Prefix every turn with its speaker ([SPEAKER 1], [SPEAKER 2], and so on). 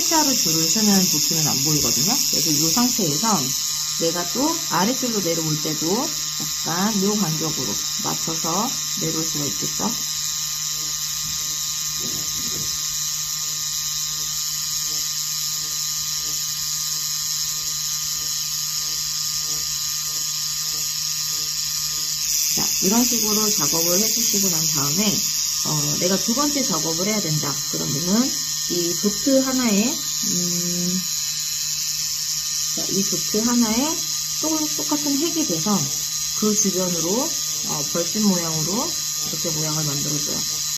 [SPEAKER 1] 일자로 줄을 쓰는 도트는 안 보이거든요. 그래서 이 상태에서 내가 또 아랫줄로 내려올 때도 약간 이 간격으로 맞춰서 내려올 수가 있겠죠. 자, 이런 식으로 작업을 해주시고 난 다음에 내가 두 번째 작업을 해야 된다. 그러면은 이 도트 하나에 이 도트 하나에 똑같은 획이 돼서 그 주변으로 벌집 모양으로 이렇게 모양을 만들어줘요.